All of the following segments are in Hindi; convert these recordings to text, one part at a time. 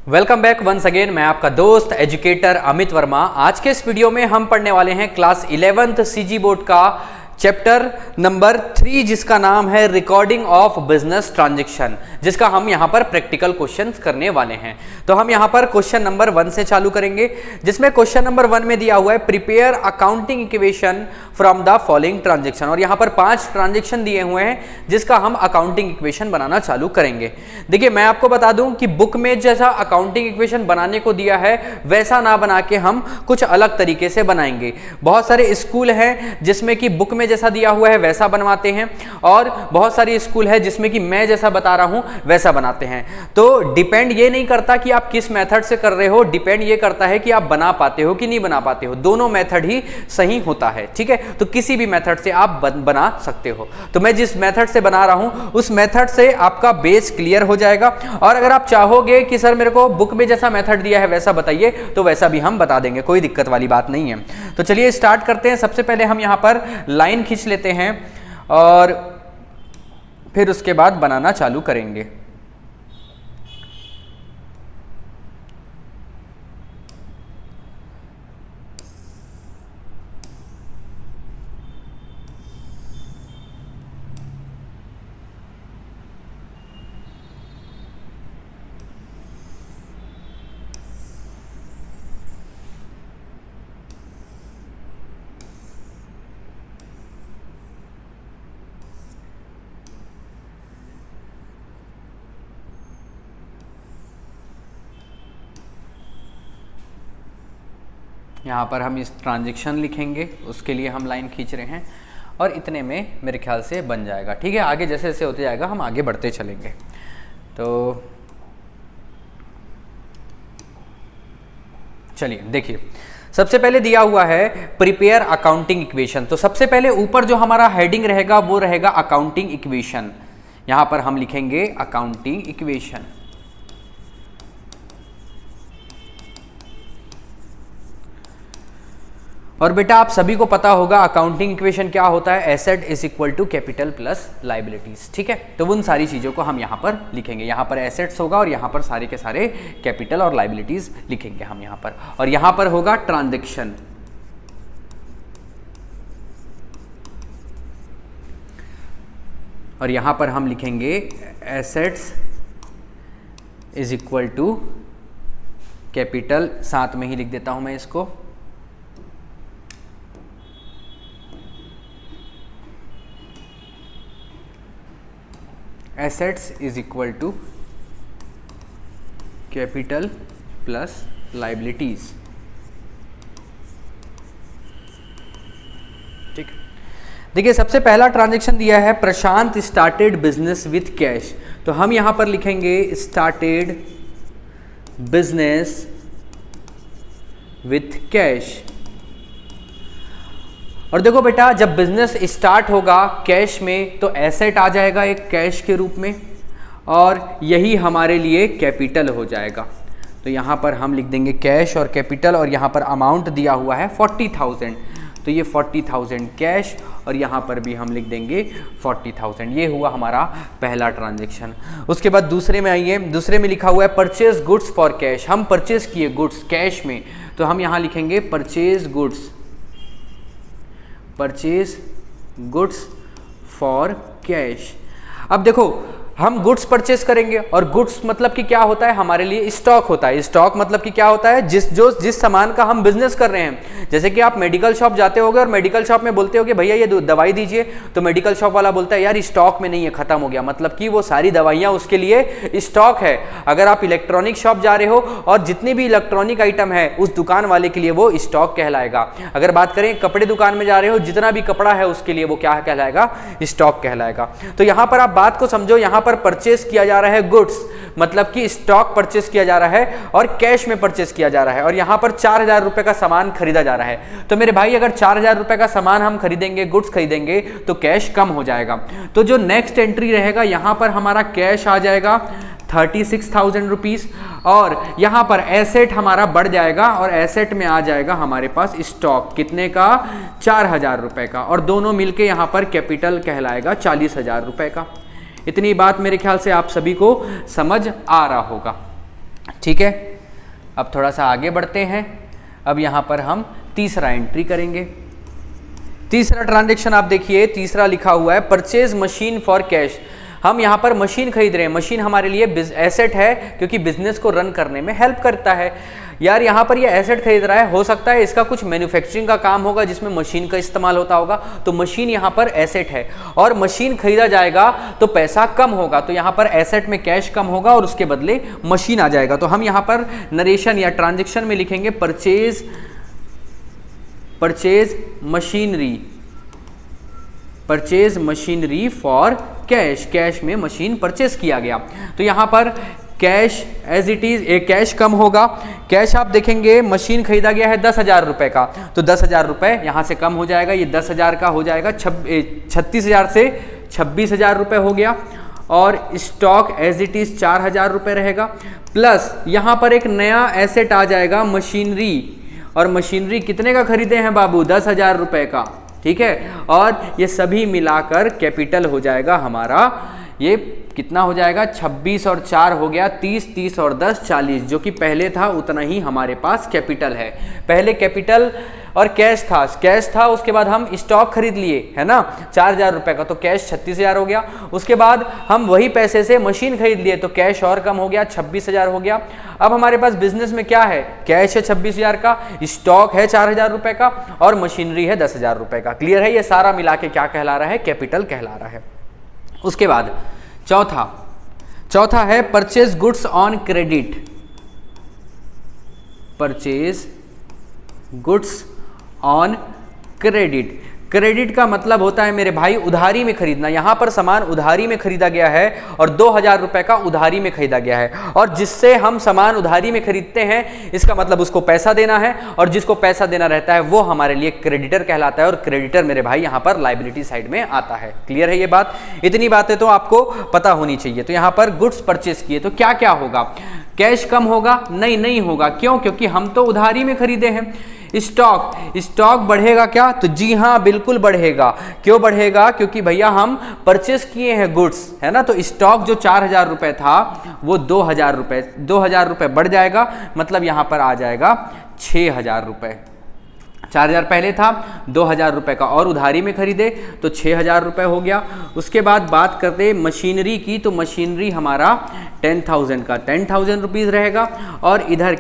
Welcome back once again. मैं आपका दोस्त एजुकेटर अमित वर्मा। आज के इस वीडियो में हम पढ़ने वाले हैं क्लास 11th सीजी बोर्ड का चैप्टर नंबर 3 जिसका नाम है रिकॉर्डिंग ऑफ बिजनेस ट्रांजैक्शन, जिसका हम यहां पर प्रैक्टिकल क्वेश्चंस करने वाले हैं। तो हम यहां पर क्वेश्चन नंबर 1 से चालू करेंगे, जिसमें क्वेश्चन नंबर 1 में दिया हुआ है prepare accounting equation from the following transaction, और यहां पर 5 ट्रांजैक्शन दिए हुए हैं जिसका हम अकाउंटिंग इक्वेशन बनाना चालू करेंगे। देखिए, मैं आपको बता दूं कि बुक में जैसा अकाउंटिंग इक्वेशन बनाने को दिया है वैसा ना बना के हम कुछ अलग तरीके से बनाएंगे। बहुत सारे स्कूल हैं जिसमें कि बुक में जैसा दिया हुआ है वैसा बनवाते हैं, और बहुत सारी स्कूल है जिसमें कि मैं जैसा बता रहा हूं वैसा बनाते हैं। तो डिपेंड ये नहीं करता कि आप किस मेथड से कर रहे हो, डिपेंड ये करता है कि आप बना पाते हो कि नहीं बना पाते हो। दोनों मेथड ही सही होता है, ठीक है। तो किसी भी मेथड से आप बना सकते हो। तो मैं जिस मेथड से बना रहा हूं उस मेथड से आपका बेस क्लियर हो जाएगा। और अगर आप चाहोगे कि सर मेरे को बुक में जैसा मेथड दिया है वैसा बताइए, तो वैसा भी हम बता देंगे, कोई दिक्कत वाली बात नहीं है। तो चलिए स्टार्ट करते हैं। सबसे पहले हम यहां पर लाइन खींच लेते हैं और फिर उसके बाद बनाना चालू करेंगे। यहाँ पर हम इस ट्रांजैक्शन लिखेंगे, उसके लिए हम लाइन खींच रहे हैं, और इतने में मेरे ख्याल से बन जाएगा। ठीक है, आगे जैसे जैसे होते जाएगा हम आगे बढ़ते चलेंगे। तो चलिए देखिए, सबसे पहले दिया हुआ है प्रिपेयर अकाउंटिंग इक्वेशन। तो सबसे पहले ऊपर जो हमारा हेडिंग रहेगा वो रहेगा अकाउंटिंग इक्वेशन। यहाँ पर हम लिखेंगे अकाउंटिंग इक्वेशन। और बेटा आप सभी को पता होगा अकाउंटिंग इक्वेशन क्या होता है, asset is equal to capital plus liabilities. ठीक है, तो उन सारी चीजों को हम यहाँ पर लिखेंगे। यहाँ पर एसेट्स होगा और यहाँ पर सारे के सारे कैपिटल और लायबिलिटीज लिखेंगे हम यहाँ पर, और यहाँ पर होगा ट्रांजैक्शन। और यहाँ पर हम लिखेंगे assets is equal to capital, साथ में ही लिख देता हूं मैं इसको, assets is equal to capital plus liabilities. ठीक, देखिए सबसे पहला ट्रांजैक्शन दिया है Prashant started business with cash. तो हम यहां पर लिखेंगे स्टार्टेड बिजनेस विथ कैश। और देखो बेटा, जब बिजनेस स्टार्ट होगा कैश में तो एसेट आ जाएगा एक कैश के रूप में, और यही हमारे लिए कैपिटल हो जाएगा। तो यहाँ पर हम लिख देंगे कैश और कैपिटल, और यहाँ पर अमाउंट दिया हुआ है 40,000, तो ये 40,000 कैश, और यहाँ पर भी हम लिख देंगे 40,000। ये हुआ हमारा पहला ट्रांजैक्शन। उसके बाद दूसरे में आइए, दूसरे में लिखा हुआ है परचेज गुड्स फॉर कैश। हम परचेज किए गुड्स कैश में, तो हम यहाँ लिखेंगे purchase goods, purchase goods for cash. अब देखो, हम गुड्स परचेस करेंगे, और गुड्स मतलब कि क्या होता है हमारे लिए, स्टॉक होता है। स्टॉक मतलब कि क्या होता है, जिस सामान का हम बिजनेस कर रहे हैं। जैसे कि आप मेडिकल शॉप जाते होगे और मेडिकल शॉप में बोलते होगे भैया ये दवाई दीजिए, तो मेडिकल शॉप वाला बोलता है यार स्टॉक में नहीं है, खत्म हो गया, मतलब कि वो सारी दवाइयाँ उसके लिए स्टॉक है। अगर आप इलेक्ट्रॉनिक शॉप जा रहे हो और जितनी भी इलेक्ट्रॉनिक आइटम है उस दुकान वाले के लिए वो स्टॉक कहलाएगा। अगर बात करें कपड़े दुकान में जा रहे हो, जितना भी कपड़ा है उसके लिए वो क्या कहलाएगा, स्टॉक कहलाएगा। तो यहाँ पर आप बात को समझो, यहाँ पर परचेस किया जा रहा है गुड्स, मतलब कि स्टॉक परचेस किया जा रहा है और कैश में परचेस किया जा रहा है, और यहां पर 4,000 रुपए का सामान खरीदा जा रहा है। तो मेरे भाई अगर 4,000 रुपए का सामान हम खरीदेंगे, गुड्स खरीदेंगे, तो कैश कम हो जाएगा। तो जो नेक्स्ट एंट्री रहेगा यहां पर हमारा कैश आ जाएगा 36,000 रुपीज, और यहां पर एसेट हमारा बढ़ जाएगा, और एसेट में आ जाएगा हमारे पास स्टॉक कितने का, 4,000 रुपए का, और दोनों मिलके यहां पर कैपिटल कहलाएगा 40,000 रुपए का। इतनी बात मेरे ख्याल से आप सभी को समझ आ रहा होगा। ठीक। ठीक है, अब थोड़ा सा आगे बढ़ते हैं। अब यहाँ पर हम तीसरा एंट्री करेंगे। तीसरा ट्रांजैक्शन आप देखिए, तीसरा लिखा हुआ है परचेज मशीन फॉर कैश। हम यहाँ पर मशीन खरीद रहे हैं। मशीन हमारे लिए एसेट है क्योंकि बिजनेस को रन करने में हेल्प करता है। यार यहाँ पर ये एसेट खरीद रहा है, हो सकता है इसका कुछ मैन्युफैक्चरिंग का काम होगा जिसमें मशीन का इस्तेमाल होता होगा, तो मशीन यहाँ पर एसेट है और मशीन खरीदा जाएगा तो पैसा कम होगा, तो यहाँ पर एसेट में कैश कम होगा और उसके बदले मशीन आ जाएगा। तो हम यहाँ पर नरेशन या ट्रांजेक्शन में लिखेंगे purchase machinery for cash. Cash में मशीन परचेज किया गया, तो यहाँ पर कैश एज इट इज एक कैश कम होगा। कैश आप देखेंगे मशीन खरीदा गया है 10,000 रुपए का, तो 10,000 रुपए यहाँ से कम हो जाएगा, ये 10,000 का हो जाएगा 36,000 से 26,000 रुपए हो गया। और स्टॉक एज इट इज 4,000 रुपए रहेगा, प्लस यहाँ पर एक नया एसेट आ जाएगा मशीनरी, और मशीनरी कितने का खरीदे हैं बाबू? 10,000 रुपए का, ठीक है। और ये सभी मिलाकर कैपिटल हो जाएगा हमारा, ये कितना हो जाएगा? 26 और 4 हो गया 30, 30 और 10 40, जो कि पहले था उतना ही हमारे पास कैपिटल है। पहले कैपिटल और कैश था, उसके बाद हम स्टॉक खरीद लिए है ना 4,000 रुपए का, तो कैश 36,000 हो गया। उसके बाद हम वही पैसे से मशीन खरीद लिए, तो कैश और कम हो गया 26,000 हो गया। अब हमारे पास बिजनेस में क्या है? कैश है 26,000 का, स्टॉक है 4,000 रुपए का और मशीनरी है 10,000 रुपए का। क्लियर है? ये सारा मिला के क्या कहला रहा है? कैपिटल कहला रहा है। उसके बाद चौथा है purchase goods on credit. Purchase goods on credit. Credit का मतलब होता है मेरे भाई उधारी में खरीदना। यहां पर सामान उधारी में खरीदा गया है और 2,000 रुपए का उधारी में खरीदा गया है, और जिससे हम सामान उधारी में खरीदते हैं इसका मतलब उसको पैसा देना है, और जिसको पैसा देना रहता है वो हमारे लिए क्रेडिटर कहलाता है, और क्रेडिटर मेरे भाई यहां पर लायबिलिटी साइड में आता है। क्लियर है ये बात? इतनी बातें तो आपको पता होनी चाहिए। तो यहां पर गुड्स परचेज किए तो क्या क्या होगा? कैश कम होगा? नहीं होगा। क्यों? क्योंकि हम तो उधारी में खरीदे हैं। स्टॉक बढ़ेगा क्या? तो जी हाँ बिल्कुल बढ़ेगा। क्यों बढ़ेगा? क्योंकि भैया हम परचेस किए हैं गुड्स, है ना। तो स्टॉक जो 4,000 रुपए था वो 2,000 रुपए बढ़ जाएगा, मतलब यहां पर आ जाएगा 6,000 रुपए। 4,000 पहले था, 2,000 रुपए का और उधारी में खरीदे तो 6,000 रुपए हो गया। उसके बाद बात करते मशीनरी की, तो मशीनरी हमारा 10,000 का 10,000 रुपीज रहेगा, और इधर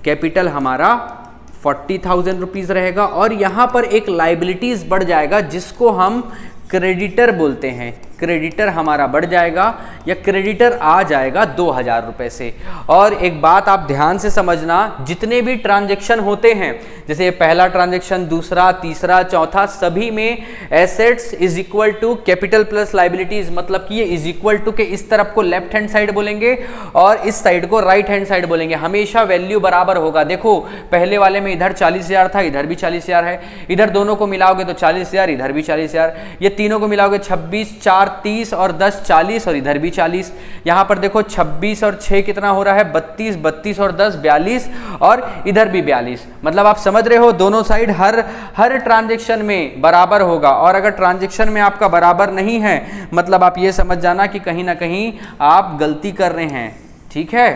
कैपिटल हमारा 40,000 रुपीज रहेगा। और यहाँ पर एक लाइबिलिटीज बढ़ जाएगा जिसको हम क्रेडिटर बोलते हैं। क्रेडिटर हमारा बढ़ जाएगा या क्रेडिटर आ जाएगा 2,000 रुपए से। और एक बात आप ध्यान से समझना, जितने भी ट्रांजैक्शन होते हैं, जैसे पहला ट्रांजैक्शन, दूसरा, तीसरा, चौथा, सभी में assets is equal to capital plus liabilities, मतलब कि ये इज इक्वल टू के इस तरफ को लेफ्ट हैंड साइड बोलेंगे और इस साइड को राइट हैंड साइड बोलेंगे। हमेशा वैल्यू बराबर होगा। देखो पहले वाले में इधर 40,000 था, इधर भी 40,000 है, इधर दोनों को मिलाओगे तो 40,000, इधर भी 40,000, ये तीनों को मिलाओगे 26, 4, 30 और 10 40, और इधर भी 40। यहां पर देखो 26 और 6 कितना हो रहा है? 32, 32 और 10 42, और इधर भी 42। मतलब आप समझ रहे हो दोनों साइड हर ट्रांजैक्शन में बराबर होगा। और अगर ट्रांजैक्शन में आपका बराबर नहीं है, मतलब आप ये समझ जाना कि कहीं ना कहीं आप गलती कर रहे हैं। ठीक है?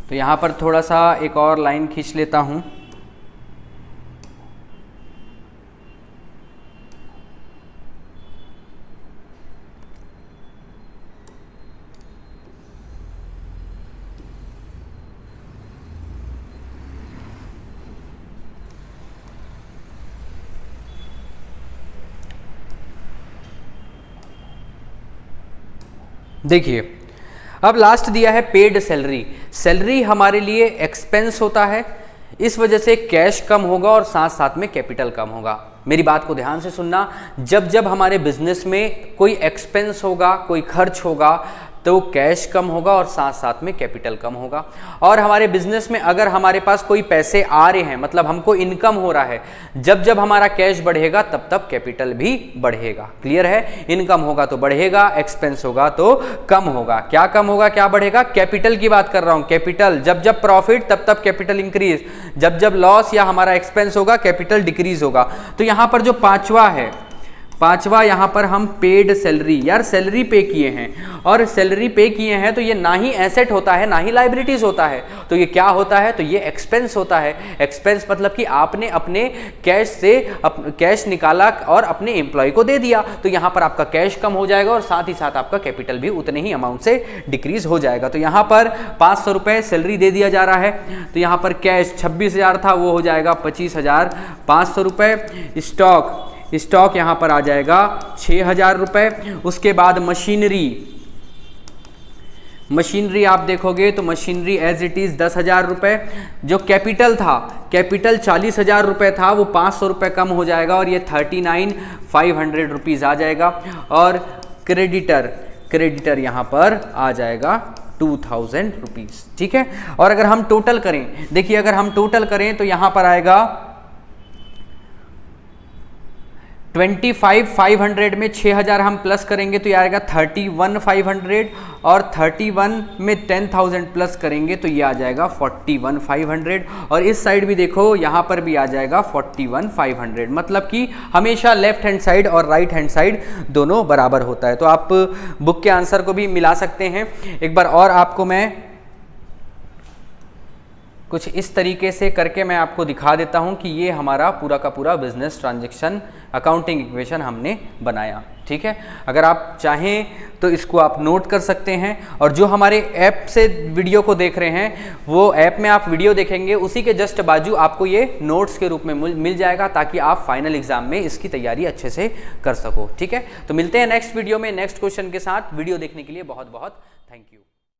तो यहां पर थोड़ा सा एक और लाइन खींच लेता हूं। देखिए अब लास्ट दिया है पेड सैलरी। सैलरी हमारे लिए एक्सपेंस होता है, इस वजह से कैश कम होगा और साथ साथ में कैपिटल कम होगा। मेरी बात को ध्यान से सुनना, जब हमारे बिजनेस में कोई एक्सपेंस होगा, कोई खर्च होगा, तो कैश कम होगा और साथ साथ में कैपिटल कम होगा। और हमारे बिजनेस में अगर हमारे पास कोई पैसे आ रहे हैं, मतलब हमको इनकम हो रहा है, जब हमारा कैश बढ़ेगा तब कैपिटल भी बढ़ेगा। क्लियर है? इनकम होगा तो बढ़ेगा, एक्सपेंस होगा तो कम होगा। क्या कम होगा क्या बढ़ेगा? कैपिटल की बात कर रहा हूं। कैपिटल जब प्रॉफिट तब कैपिटल इंक्रीज, जब लॉस या हमारा एक्सपेंस होगा कैपिटल डिक्रीज होगा। तो यहां पर जो पांचवा यहाँ पर हम पेड सैलरी, यार सैलरी पे किए हैं और सैलरी पे किए हैं तो ये ना ही एसेट होता है ना ही लाइबिलिटीज होता है, तो ये क्या होता है, तो ये एक्सपेंस होता है। एक्सपेंस मतलब कि आपने अपने कैश से कैश निकाला और अपने एम्प्लॉय को दे दिया, तो यहाँ पर आपका कैश कम हो जाएगा और साथ ही साथ आपका कैपिटल भी उतने ही अमाउंट से डिक्रीज हो जाएगा। तो यहाँ पर 500 रुपये सैलरी दे दिया जा रहा है, तो यहाँ पर कैश 26,000 था, वो हो जाएगा 25,500 रुपये। स्टॉक यहाँ पर आ जाएगा 6,000 रुपये। उसके बाद मशीनरी आप देखोगे तो मशीनरी एज इट इज़ 10,000 रुपये। जो कैपिटल था, कैपिटल 40,000 रुपये था, वो 500 रुपये कम हो जाएगा और ये 39,500 रुपीज़ आ जाएगा। और क्रेडिटर यहाँ पर आ जाएगा 2,000 रुपीज़, ठीक है। और अगर हम टोटल करें, देखिए अगर हम टोटल करें तो यहाँ पर आएगा 25,500 में 6,000 हम प्लस करेंगे तो ये आएगा 31,500 और 31 में 10,000 प्लस करेंगे तो ये आ जाएगा 41,500 और इस साइड भी देखो यहाँ पर भी आ जाएगा 41,500। मतलब कि हमेशा लेफ्ट हैंड साइड और राइट हैंड साइड दोनों बराबर होता है। तो आप बुक के आंसर को भी मिला सकते हैं। एक बार और आपको मैं कुछ इस तरीके से करके मैं आपको दिखा देता हूं कि ये हमारा पूरा का पूरा बिजनेस ट्रांजैक्शन अकाउंटिंग इक्वेशन हमने बनाया, ठीक है। अगर आप चाहें तो इसको आप नोट कर सकते हैं और जो हमारे ऐप से वीडियो को देख रहे हैं वो ऐप में आप वीडियो देखेंगे, उसी के जस्ट बाजू आपको ये नोट्स के रूप में मिल जाएगा ताकि आप फाइनल एग्जाम में इसकी तैयारी अच्छे से कर सको, ठीक है। तो मिलते हैं नेक्स्ट वीडियो में नेक्स्ट क्वेश्चन के साथ। वीडियो देखने के लिए बहुत बहुत थैंक यू।